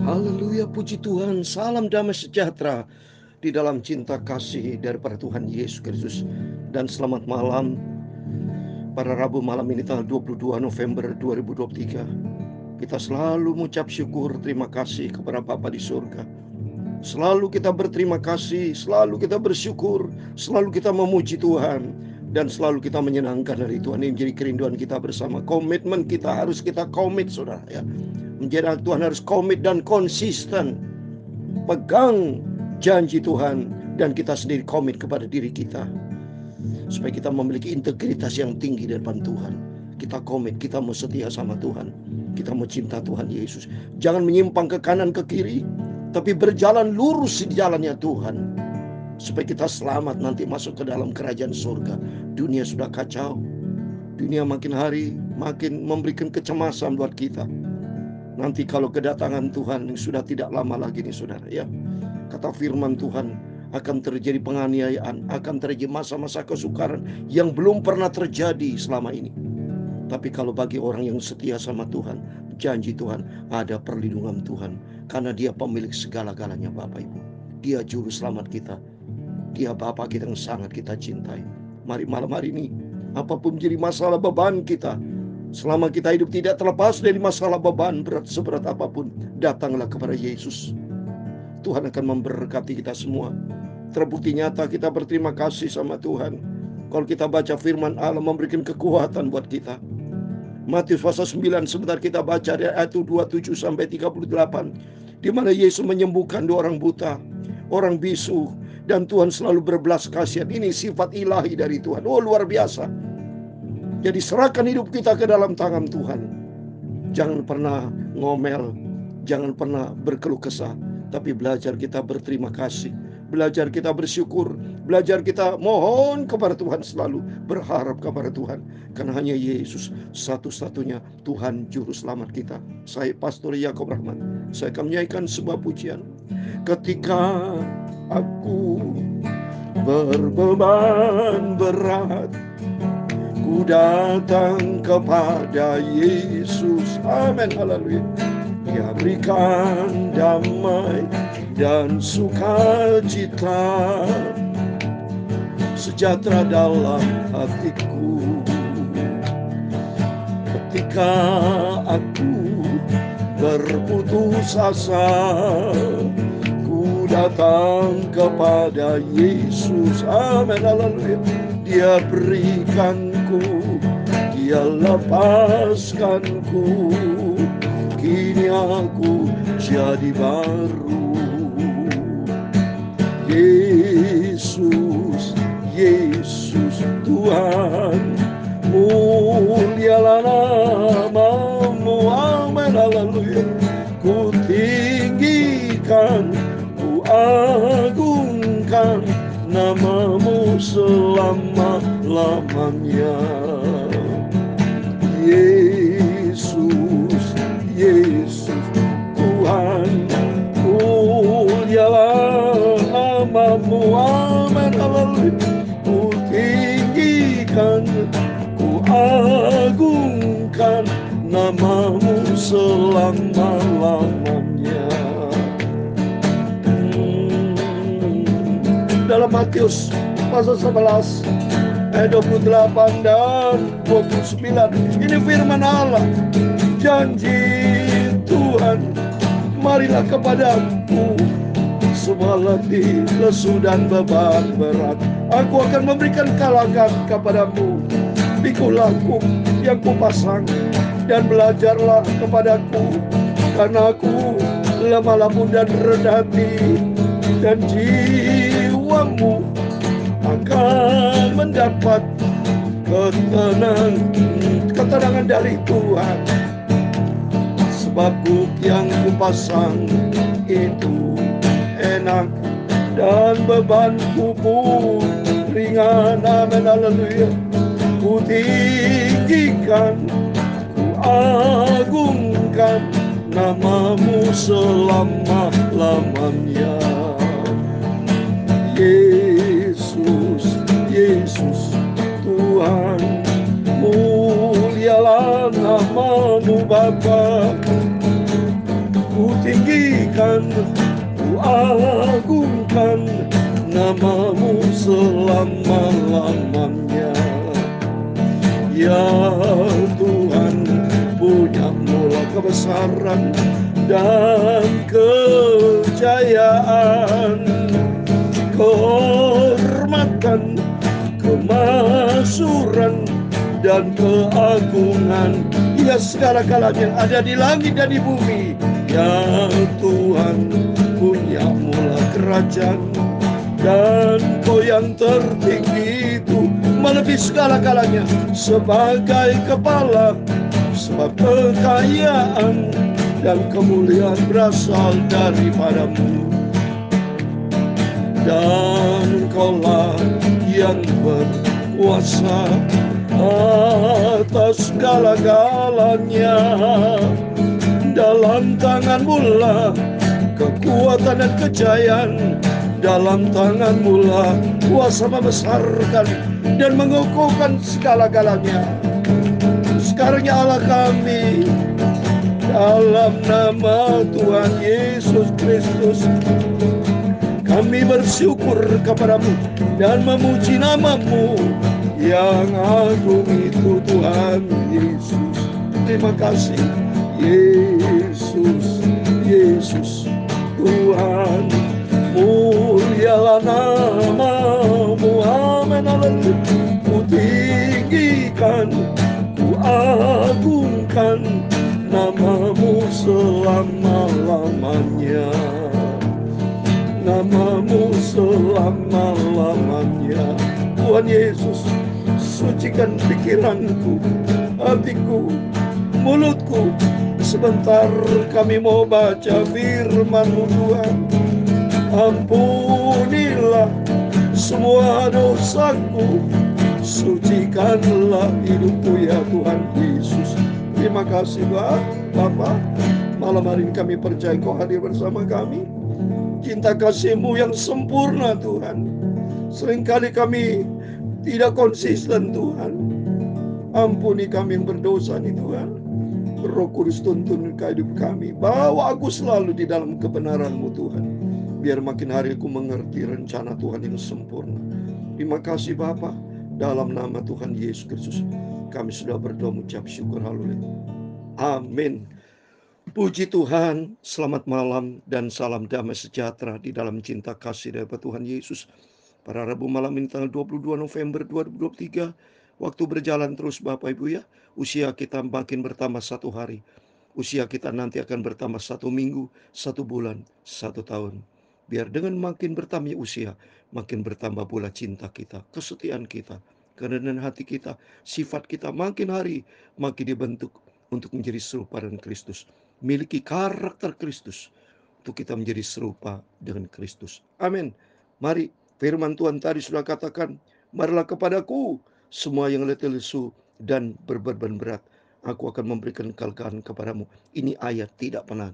Haleluya, puji Tuhan. Salam damai sejahtera di dalam cinta kasih daripada Tuhan Yesus Kristus. Dan selamat malam pada Rabu malam ini tanggal 22 November 2023. Kita selalu mengucap syukur, terima kasih kepada Bapa di surga. Selalu kita berterima kasih, selalu kita bersyukur, selalu kita memuji Tuhan, dan selalu kita menyenangkan dari Tuhan. Ini menjadi kerinduan kita bersama. Komitmen kita harus kita komit, saudara ya. Menjadi anak Tuhan harus komit dan konsisten. Pegang janji Tuhan, dan kita sendiri komit kepada diri kita, supaya kita memiliki integritas yang tinggi di depan Tuhan. Kita komit, kita mau setia sama Tuhan, kita mau cinta Tuhan Yesus. Jangan menyimpang ke kanan ke kiri, tapi berjalan lurus di jalannya Tuhan, supaya kita selamat nanti masuk ke dalam kerajaan surga. Dunia sudah kacau, dunia makin hari makin memberikan kecemasan buat kita. Nanti kalau kedatangan Tuhan sudah tidak lama lagi nih saudara ya. Kata firman Tuhan, akan terjadi penganiayaan, akan terjadi masa-masa kesukaran yang belum pernah terjadi selama ini. Tapi kalau bagi orang yang setia sama Tuhan, janji Tuhan, ada perlindungan Tuhan. Karena Dia pemilik segala-galanya Bapak Ibu. Dia juru selamat kita. Dia Bapa kita yang sangat kita cintai. Mari malam hari ini, apapun menjadi masalah beban kita, selama kita hidup tidak terlepas dari masalah beban berat seberat apapun, datanglah kepada Yesus. Tuhan akan memberkati kita semua. Terbukti nyata kita berterima kasih sama Tuhan kalau kita baca firman Allah memberikan kekuatan buat kita. Matius pasal 9 sebentar kita baca dari ayat 27 sampai 38, di mana Yesus menyembuhkan 2 orang buta, orang bisu, dan Tuhan selalu berbelas kasihan. Ini sifat ilahi dari Tuhan. Oh, luar biasa. Jadi serahkan hidup kita ke dalam tangan Tuhan. Jangan pernah ngomel, jangan pernah berkeluh kesah, tapi belajar kita berterima kasih, belajar kita bersyukur, belajar kita mohon kepada Tuhan, selalu berharap kepada Tuhan. Karena hanya Yesus satu-satunya Tuhan Juru Selamat kita. Saya Pastor Yakob Rahman, saya akan menyanyikan sebuah pujian. Ketika aku berbeban berat, ku datang kepada Yesus. Amin, haleluya. Dia berikan damai dan sukacita, sejahtera dalam hatiku. Ketika aku berputus asa, ku datang kepada Yesus. Amin, haleluya. Dia berikanku, Dia lepaskanku, kini aku jadi baru. Yesus, Yesus Tuhan, mulialah namamu. Amin, haleluya. Ku tinggikan, ku agungkan namamu selama-lamanya. Yesus, Yesus Tuhan, mulialah namamu. Amin, haleluya. Ku tinggikan, ku agungkan namamu selama-lamanya. Dalam Matius pasal 11 ayat 28 dan 29, ini firman Allah, janji Tuhan, marilah kepadaku semua letih, lesu dan beban berat, aku akan memberikan kalangan kepadamu. Pikulah yang kupasang dan belajarlah kepadaku, karena aku lemah lembut dan rendah hati, dan jiwamu akan mendapat ketenangan dari Tuhan. Sebab buk yang kupasang itu enak dan bebanku pun ringan. Amin, haleluya. Ku tinggikan, ku agungkan namamu selama-lamanya. Yesus, Yesus Tuhan, mulialah namamu Bapa. Ku tinggi kebesaran dan kejayaan, kehormatan, kemakmuran dan keagungan, ya segala-galanya yang ada di langit dan di bumi. Ya Tuhan, punya mula kerajaan, dan Kau yang tertinggi itu melebihi segala-galanya sebagai kepala. Sebab kekayaan dan kemuliaan berasal daripadamu, dan Engkaulah yang berkuasa atas segala-galanya. Dalam tangan-Mu lah kekuatan dan kejayaan, dalam tangan-Mu lah kuasa membesarkan dan mengukuhkan segala-galanya. Sekarang ya Allah kami, dalam nama Tuhan Yesus Kristus, kami bersyukur kepadamu dan memuji nama-Mu yang agung itu, Tuhan Yesus. Terima kasih Yesus, Yesus Tuhan. Mulialah nama-Mu, amin, haleluya. Ku tinggikan, ku agungkan nama-Mu selama-lamanya, nama-Mu selama-lamanya. Tuhan Yesus, sucikan pikiranku, hatiku, mulutku. Sebentar kami mau baca firman-Mu, Tuhan. Ampunilah semua dosaku, sucikanlah hidupku ya Tuhan Yesus. Terima kasih Bapa. Malam hari ini kami percaya Kau hadir bersama kami. Cinta kasih-Mu yang sempurna, Tuhan. Seringkali kami tidak konsisten, Tuhan. Ampuni kami yang berdosa nih, Tuhan. Roh Kudus tuntun ke hidup kami. Bawa aku selalu di dalam kebenaran-Mu, Tuhan. Biar makin hari aku mengerti rencana Tuhan yang sempurna. Terima kasih Bapa. Dalam nama Tuhan Yesus Kristus, kami sudah berdoa mengucap syukur, haleluya. Amin. Puji Tuhan, selamat malam dan salam damai sejahtera di dalam cinta kasih dari Tuhan Yesus. Pada Rabu malam ini tanggal 22 November 2023, waktu berjalan terus Bapak Ibu ya. Usia kita makin bertambah satu hari. Usia kita nanti akan bertambah 1 minggu, 1 bulan, 1 tahun. Biar dengan makin bertambah usia, makin bertambah pula cinta kita, kesetiaan kita, kerendahan hati kita, sifat kita makin hari makin dibentuk untuk menjadi serupa dengan Kristus. Miliki karakter Kristus untuk kita menjadi serupa dengan Kristus. Amin. Mari, firman Tuhan tadi sudah katakan, marilah kepadaku semua yang letih lesu dan berbeban berat, aku akan memberikan kelegaan kepadamu. Ini ayat tidak pernah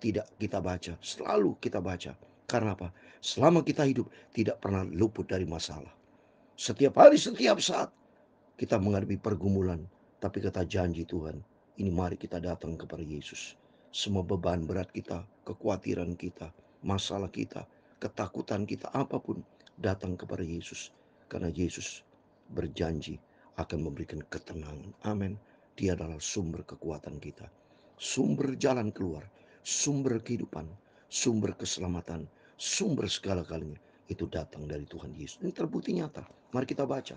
tidak kita baca, selalu kita baca. Karena apa? Selama kita hidup tidak pernah luput dari masalah. Setiap hari, setiap saat kita menghadapi pergumulan. Tapi kata janji Tuhan, ini mari kita datang kepada Yesus. Semua beban berat kita, kekhawatiran kita, masalah kita, ketakutan kita, apapun, datang kepada Yesus. Karena Yesus berjanji akan memberikan ketenangan. Amin. Dia adalah sumber kekuatan kita, sumber jalan keluar, sumber kehidupan, sumber keselamatan, sumber segala-galanya. Itu datang dari Tuhan Yesus. Ini terbukti nyata. Mari kita baca.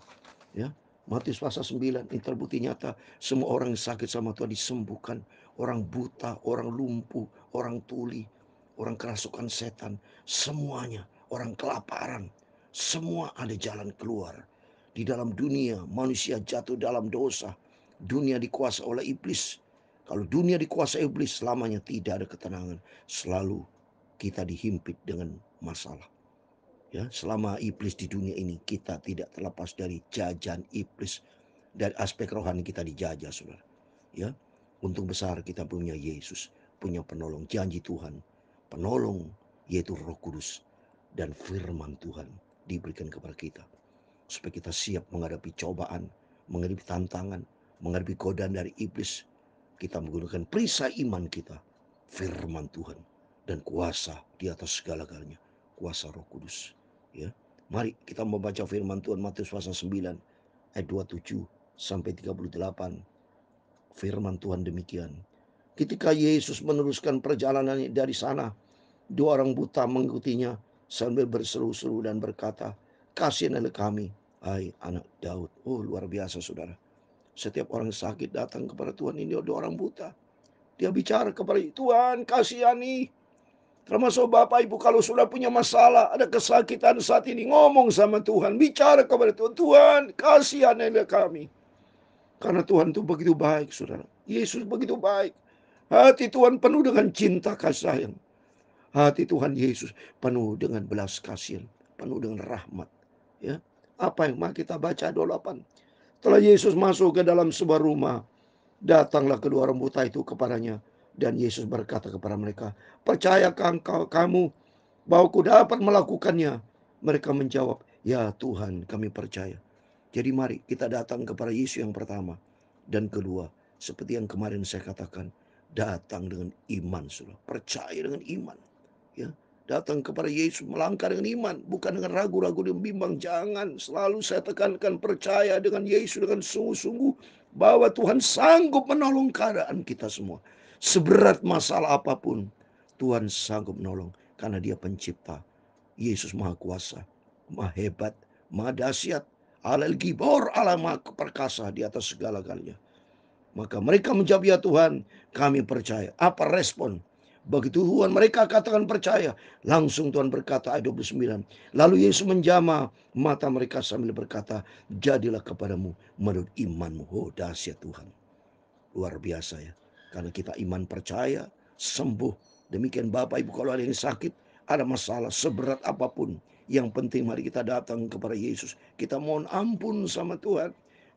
Ya, Matius pasal 9, ini terbukti nyata. Semua orang yang sakit sama Tuhan disembuhkan. Orang buta, orang lumpuh, orang tuli, orang kerasukan setan. Semuanya, orang kelaparan. Semua ada jalan keluar. Di dalam dunia, manusia jatuh dalam dosa. Dunia dikuasai oleh iblis. Kalau dunia dikuasai iblis, selamanya tidak ada ketenangan. Selalu kita dihimpit dengan masalah. Ya, selama iblis di dunia ini, kita tidak terlepas dari jajan iblis. Dari aspek rohani kita dijajah, saudara. Ya, untung besar kita punya Yesus, punya penolong, janji Tuhan. Penolong yaitu Roh Kudus dan firman Tuhan diberikan kepada kita. Supaya kita siap menghadapi cobaan, menghadapi tantangan, menghadapi godaan dari iblis. Kita menggunakan perisai iman kita, firman Tuhan, dan kuasa di atas segala-galanya, kuasa Roh Kudus. Ya, mari kita membaca firman Tuhan Matius pasal 9 ayat 27 sampai 38. Firman Tuhan demikian. Ketika Yesus meneruskan perjalanannya dari sana, dua orang buta mengikutinya sambil berseru-seru dan berkata, "Kasihanlah kami, hai anak Daud." Oh, luar biasa saudara. Setiap orang sakit datang kepada Tuhan, ini dua orang buta. Dia bicara kepada Tuhan, kasihani. Termasuk Bapak Ibu kalau sudah punya masalah, ada kesakitan saat ini, ngomong sama Tuhan, bicara kepada Tuhan, Tuhan kasihanilah kami. Karena Tuhan itu begitu baik saudara. Yesus begitu baik. Hati Tuhan penuh dengan cinta kasih sayang. Hati Tuhan Yesus penuh dengan belas kasihan, penuh dengan rahmat. Ya, apa yang mari kita baca 28. Setelah Yesus masuk ke dalam sebuah rumah, datanglah kedua orang buta itu kepadanya, dan Yesus berkata kepada mereka, "Percayakah kamu bahwa aku dapat melakukannya?" Mereka menjawab, "Ya Tuhan, kami percaya." Jadi mari kita datang kepada Yesus yang pertama dan kedua, seperti yang kemarin saya katakan, datang dengan iman, saudara. Percaya dengan iman. Ya, datang kepada Yesus melangkah dengan iman, bukan dengan ragu-ragu dan bimbang. Jangan, selalu saya tekankan, percaya dengan Yesus dengan sungguh-sungguh bahwa Tuhan sanggup menolong keadaan kita semua. Seberat masalah apapun, Tuhan sanggup menolong karena Dia pencipta. Yesus Maha Kuasa, Maha Hebat, Maha Dahsyat, Allah Gibor, Allah Maha Perkasa di atas segala-galanya. Maka mereka menjawab, "Ya Tuhan, kami percaya." Apa respon? Begitu Tuhan mereka katakan percaya, langsung Tuhan berkata ayat 29. Lalu Yesus menjamah mata mereka sambil berkata, "Jadilah kepadamu menurut imanmu." Oh, dahsyat Tuhan. Luar biasa ya. Karena kita iman percaya, sembuh. Demikian Bapak Ibu kalau ada yang sakit, ada masalah seberat apapun, yang penting mari kita datang kepada Yesus. Kita mohon ampun sama Tuhan.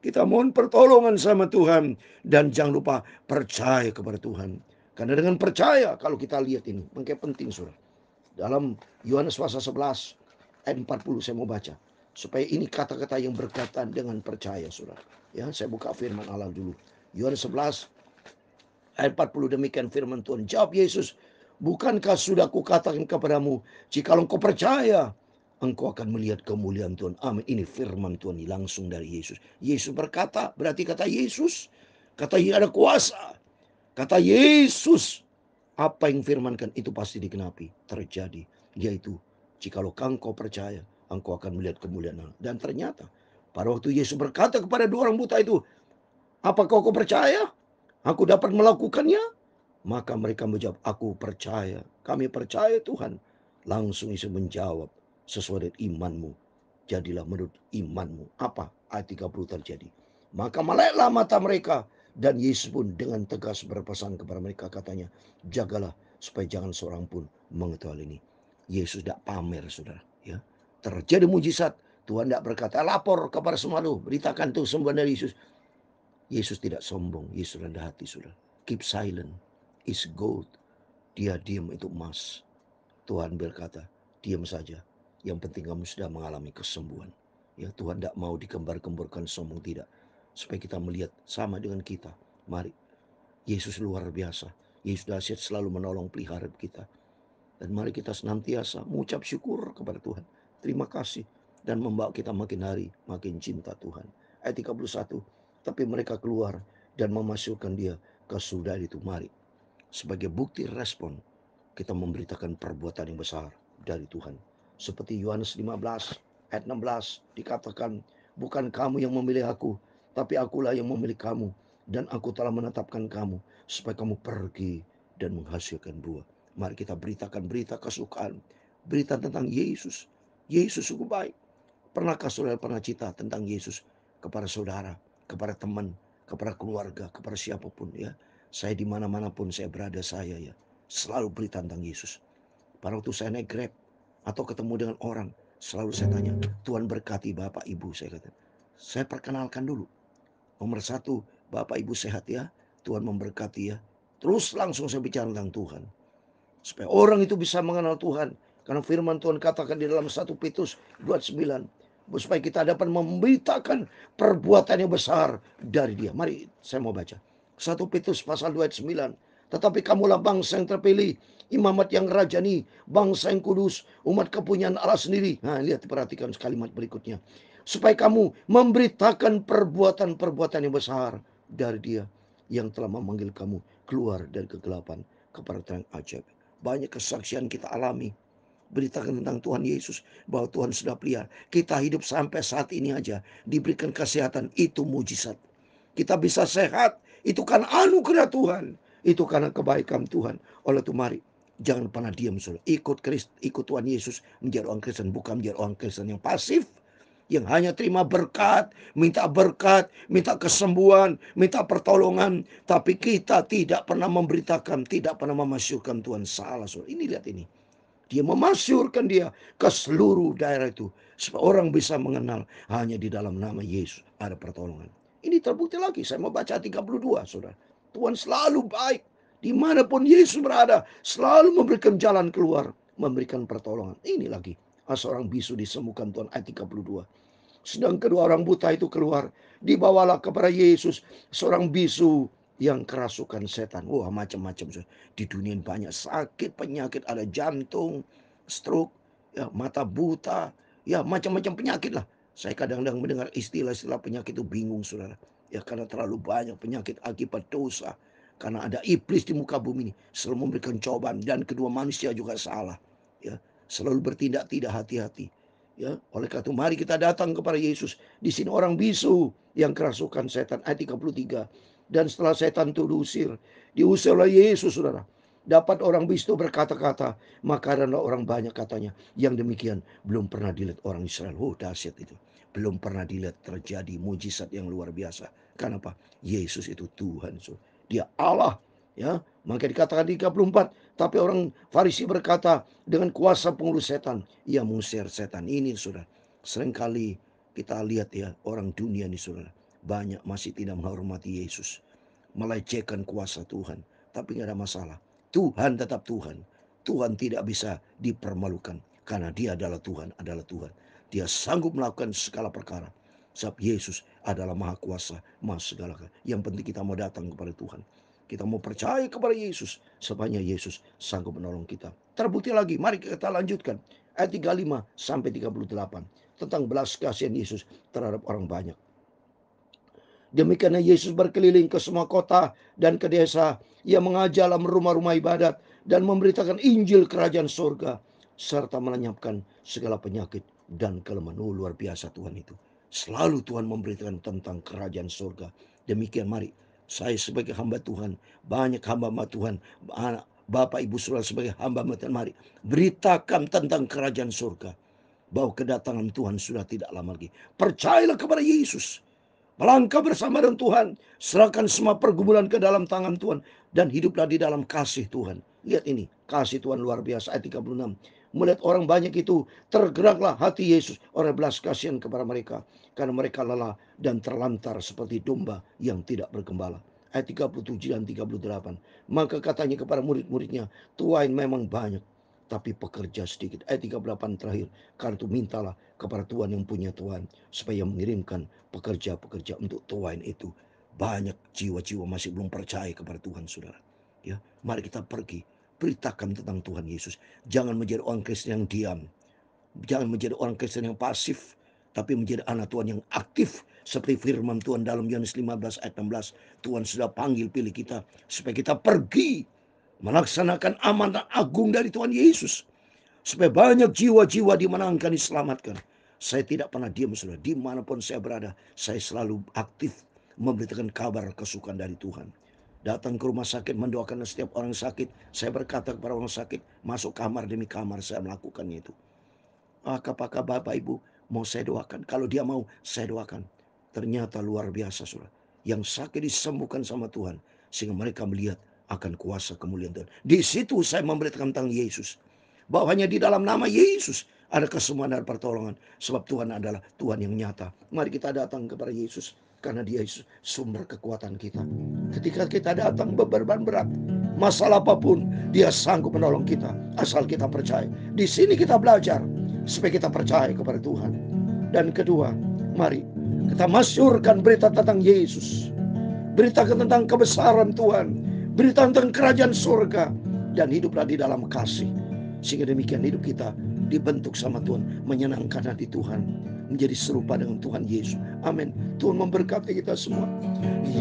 Kita mohon pertolongan sama Tuhan. Dan jangan lupa percaya kepada Tuhan. Karena dengan percaya, kalau kita lihat ini, makanya penting saudara. Dalam Yohanes pasal 11 ayat 40 saya mau baca. Supaya ini kata-kata yang berkaitan dengan percaya saudara. Ya, saya buka firman Allah dulu. Yohanes 11 ayat 40, demikian firman Tuhan. Jawab Yesus, "Bukankah sudah kukatakan kepadamu, jika engkau percaya, engkau akan melihat kemuliaan Tuhan." Amin. Ini firman Tuhan langsung dari Yesus. Yesus berkata, berarti kata Yesus. Kata Yesus ada kuasa. Kata Yesus, apa yang firmankan itu pasti digenapi, terjadi. Yaitu, jikalau engkau percaya, engkau akan melihat kemuliaan Allah. Dan ternyata, pada waktu Yesus berkata kepada dua orang buta itu, "Apakah kau percaya? Aku dapat melakukannya?" Maka mereka menjawab, "Aku percaya, kami percaya Tuhan." Langsung Yesus menjawab, "Sesuai dengan imanmu, jadilah menurut imanmu." Apa? Ayat 30 terjadi. Maka meleklah mata mereka, dan Yesus pun dengan tegas berpesan kepada mereka, katanya, "Jagalah supaya jangan seorang pun mengetahui hal ini." Yesus tidak pamer, saudara. Ya, terjadi mujizat. Tuhan tidak berkata, "Lapor kepada semua lu, beritakan tuh sembuhan dari Yesus." Yesus tidak sombong, Yesus rendah hati, saudara. Keep silent is gold. Dia diam itu emas. Tuhan berkata, diam saja. Yang penting kamu sudah mengalami kesembuhan. Ya, Tuhan tidak mau digembar-gemborkan sombong, tidak. Supaya kita melihat sama dengan kita. Mari, Yesus luar biasa. Yesus dahsyat, selalu menolong pelihara kita. Dan mari kita senantiasa mengucap syukur kepada Tuhan. Terima kasih. Dan membawa kita makin hari makin cinta Tuhan. Ayat 31. Tapi mereka keluar dan memasukkan dia ke surga itu. Mari, sebagai bukti respon, kita memberitakan perbuatan yang besar dari Tuhan. Seperti Yohanes 15 ayat 16 dikatakan, "Bukan kamu yang memilih aku, tapi akulah yang memilih kamu. Dan aku telah menetapkan kamu supaya kamu pergi dan menghasilkan buah." Mari kita beritakan berita kesukaan, berita tentang Yesus. Yesus sungguh baik. Pernahkah saudara pernah cerita tentang Yesus kepada saudara, kepada teman, kepada keluarga, kepada siapapun ya? Saya di mana-mana pun saya berada, saya ya selalu berita tentang Yesus. Pada waktu saya naik Grab atau ketemu dengan orang, selalu saya tanya, "Tuhan berkati Bapak Ibu," saya kata. Saya perkenalkan dulu. Nomor satu, Bapak Ibu sehat ya, Tuhan memberkati ya. Terus langsung saya bicara tentang Tuhan. Supaya orang itu bisa mengenal Tuhan. Karena firman Tuhan katakan di dalam 1 Petrus 2:9. Supaya kita dapat memberitakan perbuatan yang besar dari dia. Mari saya mau baca. 1 Petrus pasal 2:9. Tetapi kamulah bangsa yang terpilih, imamat yang rajani, bangsa yang kudus, umat kepunyaan Allah sendiri. Nah, lihat, perhatikan kalimat berikutnya. Supaya kamu memberitakan perbuatan-perbuatan yang besar dari dia yang telah memanggil kamu keluar dari kegelapan kepada terang ajaib. Banyak kesaksian kita alami. Beritakan tentang Tuhan Yesus, bahwa Tuhan sudah pelihara. Kita hidup sampai saat ini aja, diberikan kesehatan, itu mujizat. Kita bisa sehat, itu karena anugerah Tuhan. Itu karena kebaikan Tuhan. Oleh itu mari, jangan pernah diam, saudara. Ikut Tuhan Yesus menjadi orang Kristen, bukan menjadi orang Kristen yang pasif, yang hanya terima berkat, minta kesembuhan, minta pertolongan, tapi kita tidak pernah memberitakan, tidak pernah memasyurkan Tuhan. Salah, saudara. Ini, lihat ini. Dia memasyurkan dia ke seluruh daerah itu, supaya orang bisa mengenal hanya di dalam nama Yesus ada pertolongan. Ini terbukti lagi, saya mau baca 32, saudara. Tuhan selalu baik, dimanapun Yesus berada, selalu memberikan jalan keluar, memberikan pertolongan. Ini lagi, seorang bisu disembuhkan Tuhan, ayat 32. Sedang kedua orang buta itu keluar, dibawalah kepada Yesus seorang bisu yang kerasukan setan. Wah, macam-macam. Di dunia banyak sakit, penyakit, ada jantung, stroke, ya, mata buta, ya, macam-macam penyakit lah. Saya kadang-kadang mendengar istilah-istilah penyakit itu bingung, saudara. Ya, karena terlalu banyak penyakit akibat dosa. Karena ada iblis di muka bumi ini selalu memberikan cobaan, dan kedua manusia juga salah. Ya, selalu bertindak tidak hati-hati. Ya, oleh karena itu mari kita datang kepada Yesus. Di sini orang bisu yang kerasukan setan, ayat 33. Dan setelah setan itu diusir oleh Yesus, saudara. Dapat orang bisu berkata-kata, maka adalah orang banyak katanya. Yang demikian belum pernah dilihat orang Israel. Oh, dahsyat itu. Belum pernah dilihat terjadi mujizat yang luar biasa. Kenapa? Yesus itu Tuhan, saudara. Dia Allah, ya. Maka dikatakan 34, tapi orang Farisi berkata, dengan kuasa pengurus setan, ia mengusir setan. Ini, saudara, seringkali kita lihat ya, orang dunia ini, saudara, banyak masih tidak menghormati Yesus, melecehkan kuasa Tuhan. Tapi nggak ada masalah. Tuhan tetap Tuhan. Tuhan tidak bisa dipermalukan, karena dia adalah Tuhan, adalah Tuhan. Dia sanggup melakukan segala perkara. Sebab Yesus adalah maha kuasa, maha segala. Yang penting kita mau datang kepada Tuhan. Kita mau percaya kepada Yesus, sepanjang Yesus sanggup menolong kita. Terbukti lagi, mari kita lanjutkan. Ayat 35 sampai 38. Tentang belas kasihan Yesus terhadap orang banyak. Demikianlah Yesus berkeliling ke semua kota dan ke desa. Ia mengajar dalam rumah-rumah ibadat dan memberitakan Injil kerajaan surga, serta melenyapkan segala penyakit dan kelemahan. Oh, luar biasa Tuhan itu. Selalu Tuhan memberitakan tentang kerajaan surga. Demikian mari, saya sebagai hamba Tuhan, banyak hamba Tuhan, anak Bapak Ibu Saudara sebagai hamba Tuhan, mari beritakan tentang kerajaan surga, bahwa kedatangan Tuhan sudah tidak lama lagi. Percayalah kepada Yesus. Melangkah bersama dengan Tuhan. Serahkan semua pergumulan ke dalam tangan Tuhan. Dan hiduplah di dalam kasih Tuhan. Lihat ini, kasih Tuhan luar biasa. Ayat 36. Melihat orang banyak itu, tergeraklah hati Yesus oleh belas kasihan kepada mereka. Karena mereka lelah dan terlantar seperti domba yang tidak bergembala. Ayat 37 dan 38. Maka katanya kepada murid-muridnya, tuain memang banyak, tapi pekerja sedikit. Ayat 38 terakhir. Karena itu mintalah kepada Tuhan yang punya Tuhan, supaya mengirimkan pekerja-pekerja untuk tuain itu. Banyak jiwa-jiwa masih belum percaya kepada Tuhan, saudara. Ya, mari kita pergi, beritakan tentang Tuhan Yesus. Jangan menjadi orang Kristen yang diam. Jangan menjadi orang Kristen yang pasif, tapi menjadi anak Tuhan yang aktif. Seperti firman Tuhan dalam Yohanes 15 ayat 16. Tuhan sudah panggil pilih kita supaya kita pergi melaksanakan amanat agung dari Tuhan Yesus, supaya banyak jiwa-jiwa dimenangkan, diselamatkan. Saya tidak pernah diam, saudara. Dimanapun saya berada, saya selalu aktif memberitakan kabar kesukaan dari Tuhan. Datang ke rumah sakit, mendoakan setiap orang sakit. Saya berkata kepada orang sakit, masuk kamar demi kamar saya melakukannya itu. Apakah Bapak Ibu mau saya doakan? Kalau dia mau, saya doakan. Ternyata luar biasa, saudara. Yang sakit disembuhkan sama Tuhan, sehingga mereka melihat akan kuasa kemuliaan Tuhan. Di situ saya memberitakan tentang Yesus, bahwa hanya di dalam nama Yesus ada kesembuhan dan pertolongan. Sebab Tuhan adalah Tuhan yang nyata. Mari kita datang kepada Yesus, karena Dia Yesus sumber kekuatan kita. Ketika kita datang beban berat, masalah apapun, Dia sanggup menolong kita, asal kita percaya. Di sini kita belajar supaya kita percaya kepada Tuhan. Dan kedua, mari kita masyurkan berita tentang Yesus. Beritakan tentang kebesaran Tuhan. Berita tentang kerajaan surga. Dan hiduplah di dalam kasih. Sehingga demikian hidup kita dibentuk sama Tuhan, menyenangkan hati Tuhan, menjadi serupa dengan Tuhan Yesus. Amin. Tuhan memberkati kita semua.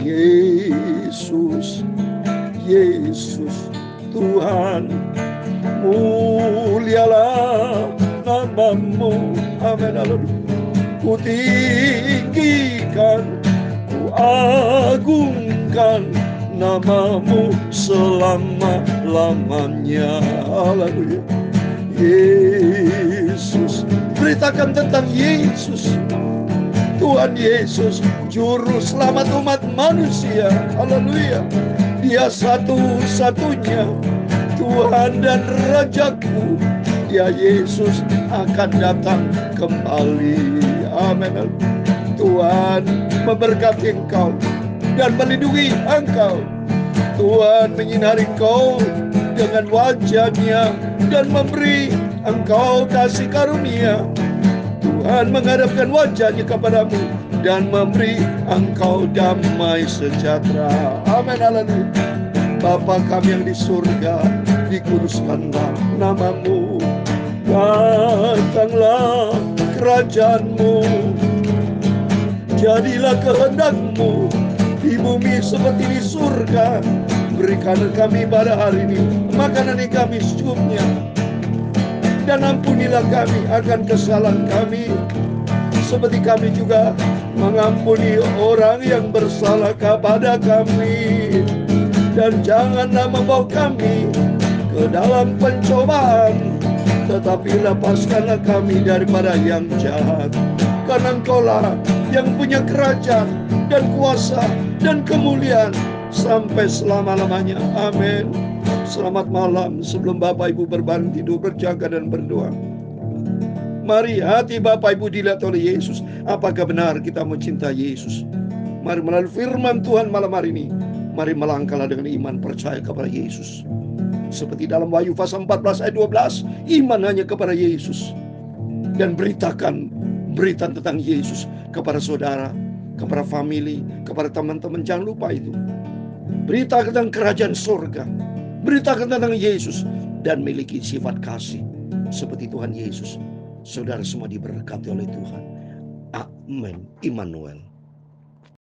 Yesus, Yesus Tuhan. Mulialah namamu. Amin. Haleluya. Ku tinggikan, ku agungkan namamu selama-lamanya. Haleluya. Yesus, beritakan tentang Yesus. Tuhan Yesus, juru selamat umat manusia. Haleluya. Dia satu-satunya Tuhan dan Rajaku. Dia Yesus akan datang kembali. Amin. Tuhan memberkati engkau dan melindungi engkau. Tuhan menyinari engkau dengan wajah-Nya dan memberi engkau kasih karunia. Tuhan menghadapkan wajah-Nya kepadamu dan memberi engkau damai sejahtera. Amin. Haleluya. Bapa kami yang di surga, dikuduskanlah namamu. Datanglah kerajaan-Mu, jadilah kehendak-Mu di bumi seperti di surga. Berikan kami pada hari ini makanan yang kami secukupnya, dan ampunilah kami akan kesalahan kami, seperti kami juga mengampuni orang yang bersalah kepada kami. Dan janganlah membawa kami ke dalam pencobaan, tetapi lepaskanlah kami daripada yang jahat. Karena Engkaulah yang punya kerajaan dan kuasa dan kemuliaan sampai selama-lamanya. Amin. Selamat malam. Sebelum Bapak Ibu berbangun tidur, berjaga dan berdoa, mari hati Bapak Ibu dilihat oleh Yesus. Apakah benar kita mencintai Yesus? Mari melalui firman Tuhan malam hari ini, mari melangkahlah dengan iman percaya kepada Yesus. Seperti dalam Wahyu pasal 14 ayat 12, iman hanya kepada Yesus. Dan beritakan berita tentang Yesus kepada saudara, kepada family, kepada teman-teman. Jangan lupa itu. Beritakan tentang kerajaan surga. Beritakan tentang Yesus dan miliki sifat kasih seperti Tuhan Yesus. Saudara semua diberkati oleh Tuhan. Amin. Immanuel.